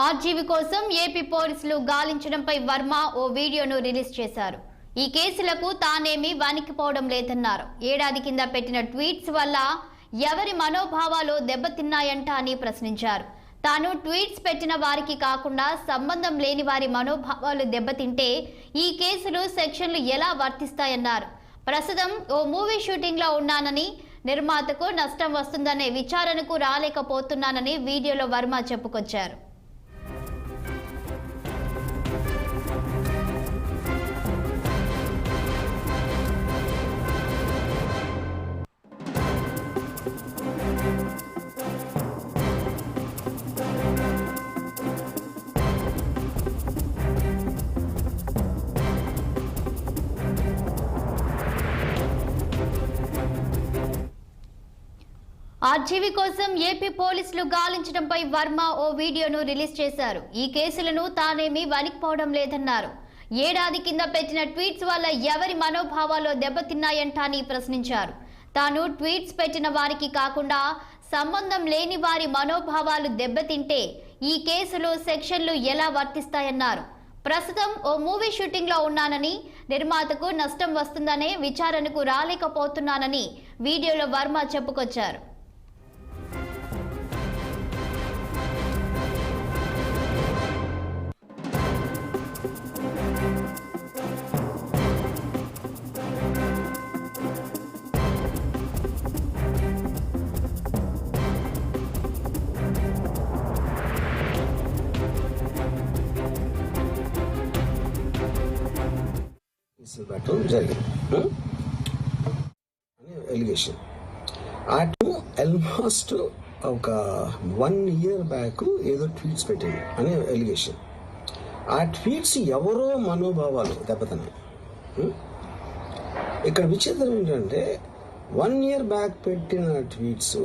RGV కోసం AP పోలీసులు గాలించడంపై వర్మ ఓ వీడియోను రిలీజ్ చేశారు. ఈ కేసులకు తానేమీ వణికిపోవడం లేదన్నారు. ఏడాది కింద పెట్టిన ట్వీట్స్ వల్ల ఎవరి మనోభావాలు దెబ్బతిన్నాయంట అని ప్రశ్నించారు. తాను ట్వీట్స్ పెట్టిన వారికి కాకుండా సంబంధం లేని వారి మనోభావాలు దెబ్బతింటే ఈ కేసులు సెక్షన్లు ఎలా వర్తిస్తాయన్నారు. ప్రస్తుతం ఓ మూవీ షూటింగ్ లో ఉన్నానని, నిర్మాతకు నష్టం వస్తుందనే విచారణకు రాలేకపోతున్నానని వీడియోలో వర్మ చెప్పుకొచ్చారు. ఆర్జీవీ కోసం ఏపీ పోలీసులు గాలించడంపై వర్మ ఓ వీడియోను రిలీజ్ చేశారు. ఈ కేసులను తానేమీ వణికిపోవడం లేదన్నారు. ఏడాది కింద పెట్టిన ట్వీట్స్ వల్ల ఎవరి మనోభావాలు దెబ్బతిన్నాయంట అని ప్రశ్నించారు. తాను ట్వీట్స్ పెట్టిన వారికి కాకుండా సంబంధం లేని వారి మనోభావాలు దెబ్బతింటే ఈ కేసులు సెక్షన్లు ఎలా వర్తిస్తాయన్నారు. ప్రస్తుతం ఓ మూవీ షూటింగ్ లో ఉన్నానని, నిర్మాతకు నష్టం వస్తుందనే విచారణకు రాలేకపోతున్నానని వీడియోలో వర్మ చెప్పుకొచ్చారు. జరిగింది ఎలిగేషన్ అటు ఆల్మోస్ట్ ఒక 1 year బ్యాక్ ఏదో ట్వీట్స్ పెట్టింది అనే ఎలిగేషన్. ఆ ట్వీట్స్ ఎవరో మనోభావాలు దెబ్బతిన్నాయి. ఇక్కడ విచిత్రం ఏంటంటే 1 year బ్యాక్ పెట్టిన ట్వీట్స్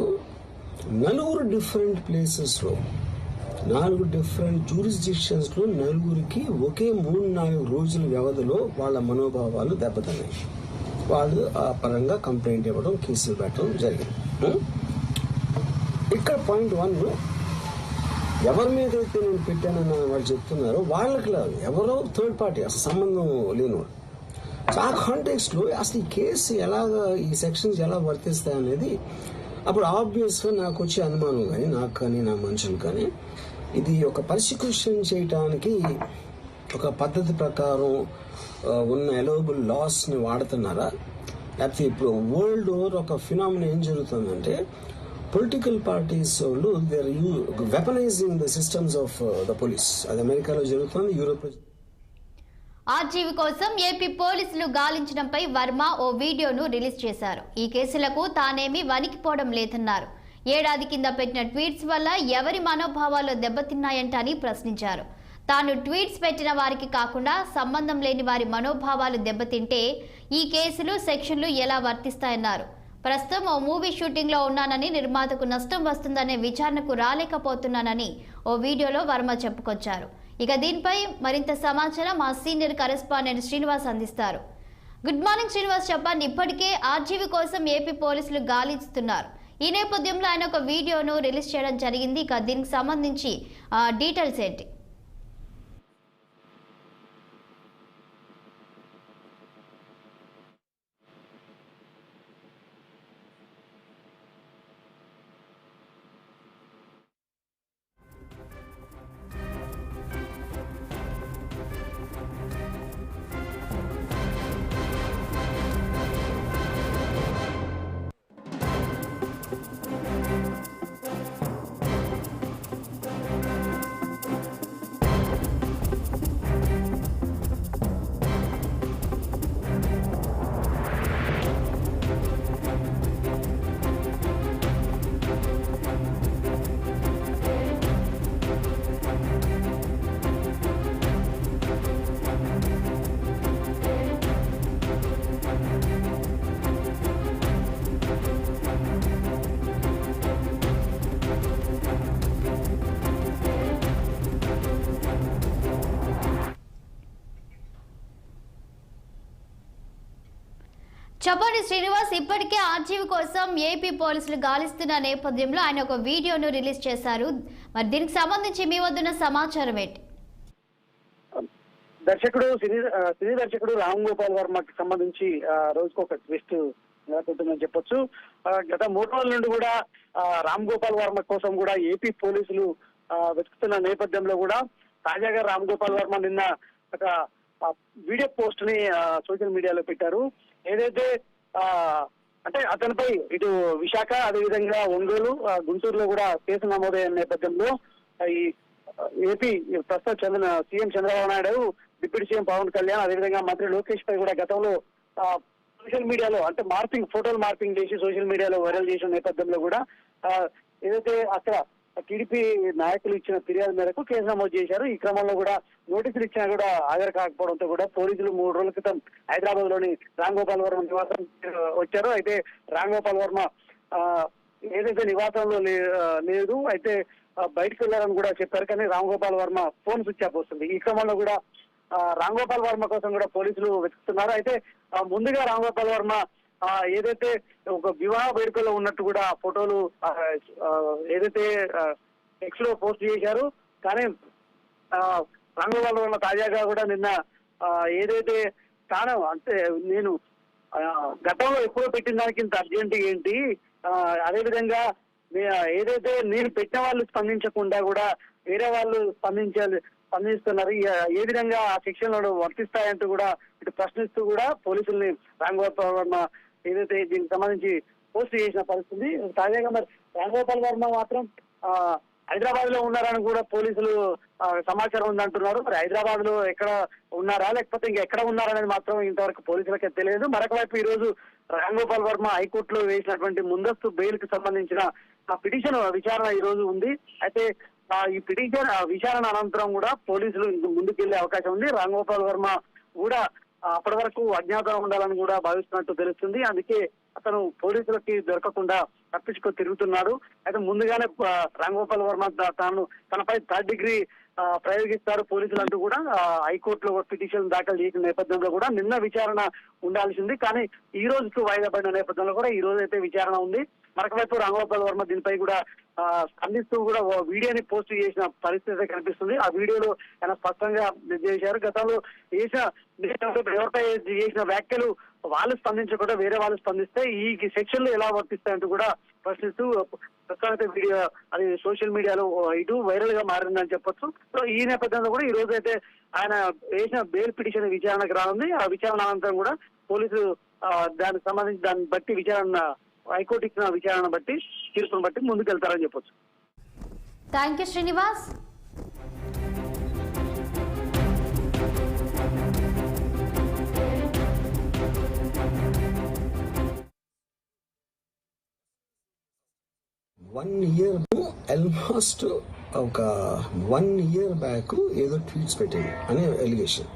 4 డిఫరెంట్ ప్లేసెస్లో 4 డిఫరెంట్ జ్యూరిస్డిక్షన్స్లో 4కి ఒకే 3-4 రోజుల వ్యవధిలో వాళ్ళ మనోభావాలు దెబ్బతిన్నాయి. వాళ్ళు ఆ పరంగా కంప్లైంట్ ఇవ్వడం, కేసులు పెట్టడం జరిగింది. ఇక్కడ పాయింట్ 1, ఎవరి మీద అయితే నేను పెట్టానని వాళ్ళు చెప్తున్నారో వాళ్ళకి లేదు, ఎవరో థర్డ్ పార్టీ, అసలు సంబంధం లేనివాడు. ఆ కాంటెక్స్ట్లో అసలు ఈ కేసు ఎలాగా, ఈ సెక్షన్స్ ఎలా వర్తిస్తాయి అనేది అప్పుడు ఆబ్వియస్గా నాకు వచ్చే అనుమానం కానీ, నాకు కానీ నా మనుషులు కానీ, ఇది ఒక పర్సిక్యూషన్ చేయటానికి ఒక పద్ధతి ప్రకారం ఉన్న అలౌబుల్ లాస్ని వాడుతున్నారా, లేకపోతే ఇప్పుడు వరల్డ్ ఓవర్ ఒక ఫినామినా ఏం జరుగుతుందంటే పొలిటికల్ పార్టీస్ వాళ్ళు they are weaponising the systems of the police. అది అమెరికాలో జరుగుతుంది, యూరోప్. ఆర్జీవీ కోసం ఏపీ పోలీసులు గాలించడంపై వర్మ ఓ వీడియోను రిలీజ్ చేశారు. ఈ కేసులకు తానేమీ వణికిపోవడం లేదన్నారు. ఏడాది కింద పెట్టిన ట్వీట్స్ వల్ల ఎవరి మనోభావాలు దెబ్బతిన్నాయంట అని ప్రశ్నించారు. తాను ట్వీట్స్ పెట్టిన వారికి కాకుండా సంబంధం లేని వారి మనోభావాలు దెబ్బతింటే ఈ కేసులు సెక్షన్లు ఎలా వర్తిస్తాయన్నారు. ప్రస్తుతం ఓ మూవీ షూటింగ్ లో ఉన్నానని, నిర్మాతకు నష్టం వస్తుందనే విచారణకు రాలేకపోతున్నానని ఓ వీడియోలో వర్మ చెప్పుకొచ్చారు. ఇక దీనిపై మరింత సమాచారం మా సీనియర్ కరెస్పాండెంట్ శ్రీనివాస్ అందిస్తారు. గుడ్ మార్నింగ్ శ్రీనివాస్, చెప్పండి. ఇప్పటికే ఆర్జీవీ కోసం ఏపీ పోలీసులు గాలిస్తున్నారు. ఈ నేపథ్యంలో ఆయన ఒక వీడియోను రిలీజ్ చేయడం జరిగింది. ఇక దీనికి సంబంధించి డీటెయిల్స్ ఏంటి? చపాటి శ్రీనివాస్ ఇప్పటికే ఆర్జీవీ కోసం ఏపీ పోలీసులు గాలిస్తున్న నేపథ్యంలో ఆయన ఒక వీడియోను రిలీజ్ చేశారు. మరి దీనికి సంబంధించి మీ వద్దున్న సమాచారం ఏంటి? సినీ దర్శకుడు రామ్ గోపాల్ వర్మకి సంబంధించి రోజుకు ఒక ట్విస్ట్ నెలకొంటుందని చెప్పొచ్చు. గత 3 రోజుల నుండి కూడా రామ్ గోపాల్ వర్మ కోసం కూడా ఏపీ పోలీసులు వెతుకుతున్న నేపథ్యంలో కూడా తాజాగా రామ్ గోపాల్ వర్మ నిన్న ఒక వీడియో పోస్ట్ ని సోషల్ మీడియాలో పెట్టారు. ఏదైతే అంటే అతనిపై ఇటు విశాఖ అదేవిధంగా ఒంగోలు గుంటూరులో కూడా కేసు నమోదైన నేపథ్యంలో ఈ ఏపీ ప్రస్తుతం CM Chandrababu Naidu, deputy CM Pawan Kalyan అదేవిధంగా మంత్రి లోకేష్ పై కూడా గతంలో సోషల్ మీడియాలో అంటే ఫోటోలు మార్పింగ్ చేసి సోషల్ మీడియాలో వైరల్ చేసిన నేపథ్యంలో కూడా ఏదైతే అక్కడ టీడీపీ నాయకులు ఇచ్చిన ఫిర్యాదు మేరకు కేసు నమోదు చేశారు. ఈ క్రమంలో కూడా నోటీసులు ఇచ్చినా కూడా హాజరు కాకపోవడంతో కూడా పోలీసులు 3 రోజుల క్రితం హైదరాబాద్ లోని రామ్ గోపాల్ వర్మ నివాసం వచ్చారు. అయితే రామ్ గోపాల్ వర్మ ఏదైతే నివాసంలో లేదు, అయితే బయటకు వెళ్లారని కూడా చెప్పారు. కానీ Ram Gopal Varma phone switch off వస్తుంది. ఈ క్రమంలో కూడా రామ్ గోపాల్ వర్మ కోసం కూడా పోలీసులు వెతుకుతున్నారు. అయితే ముందుగా రామ్ గోపాల్ వర్మ ఏదైతే ఒక వివాహ వేడుకలో ఉన్నట్టు కూడా ఫోటోలు ఏదైతే ఎక్స్ లో పోస్ట్ చేశారు. కానీ రామ్ గోపాల్ వర్మ తాజాగా కూడా నిన్న ఏదైతే కారణం అంటే నేను గతంలో ఎప్పుడో పెట్టిన దానికి ఇంత అర్జెంట్ ఏంటి, అదేవిధంగా ఏదైతే నేను పెట్టిన వాళ్ళు స్పందించకుండా కూడా వేరే వాళ్ళు స్పందిస్తున్నారు, ఏ విధంగా ఆ శిక్షణలు వర్తిస్తాయంటూ కూడా ఇటు ప్రశ్నిస్తూ కూడా పోలీసుల్ని రామ్ గోపాల్ వర్మ ఏదైతే దీనికి సంబంధించి పోస్ట్ చేసిన పరిస్థితి. తాజాగా మరి రామ్ గోపాల్ వర్మ మాత్రం హైదరాబాద్ లో ఉన్నారని కూడా పోలీసులు సమాచారం ఉందంటున్నారు. మరి హైదరాబాద్ లో ఎక్కడ ఉన్నారా లేకపోతే ఇంకెక్కడ ఉన్నారనేది మాత్రం ఇంతవరకు పోలీసులకే తెలియదు. మరొక వైపు ఈ రోజు రామ్ గోపాల్ వర్మ హైకోర్టులో వేసినటువంటి ముందస్తు బెయిల్ కు సంబంధించిన పిటిషన్ విచారణ ఈ రోజు ఉంది. అయితే ఈ పిటిషన్ విచారణ అనంతరం కూడా పోలీసులు ముందుకెళ్లే అవకాశం ఉంది. రామ్ గోపాల్ వర్మ కూడా అప్పటి వరకు అజ్ఞాతం ఉండాలని కూడా భావిస్తున్నట్టు తెలుస్తుంది. అందుకే అతను పోలీసులకి దొరకకుండా తప్పించుకో తిరుగుతున్నాడు. అయితే ముందుగానే రామ్ గోపాల్ వర్మ తనపై 3rd డిగ్రీ ప్రయోగిస్తారు పోలీసులు అంటూ కూడా హైకోర్టులో పిటిషన్ దాఖలు చేసిన నేపథ్యంలో కూడా నిన్న విచారణ ఉండాల్సింది. కానీ ఈ రోజుకు వాయిదా పడిన నేపథ్యంలో కూడా ఈ రోజు అయితే విచారణ ఉంది. మరొక వైపు రామ్ గోపాల్ వర్మ దీనిపై కూడా స్పందిస్తూ కూడా వీడియోని పోస్ట్ చేసిన పరిస్థితి కనిపిస్తుంది. ఆ వీడియోలో ఆయన స్పష్టంగా చేశారు, గతంలో ఎవరిపై చేసిన వ్యాఖ్యలు వాళ్ళు స్పందించకుండా వేరే వాళ్ళు స్పందిస్తే ఈ సెక్షన్లు ఎలా వర్తిస్తాయంటూ కూడా ప్రశ్నిస్తూ ప్రస్తుతానికి వీడియో అది సోషల్ మీడియాలో ఇటు వైరల్ గా మారిందని చెప్పొచ్చు. సో ఈ నేపథ్యంలో కూడా ఈ రోజు అయితే ఆయన వేసిన బెయిల్ పిటిషన్ విచారణకు రానుంది. ఆ విచారణ అనంతరం కూడా పోలీసులు దానికి సంబంధించి దాన్ని బట్టి విచారణ హైకోర్టు ఇచ్చిన విచారణ బట్టి తీర్పును బట్టి ముందుకెళ్తారని చెప్పొచ్చు. Thank you Srinivas. ఆల్మోస్ట్ ఒక 1 year బ్యాక్ ఏదో ట్వీట్స్ పెట్టింది అనే ఎలిగేషన్.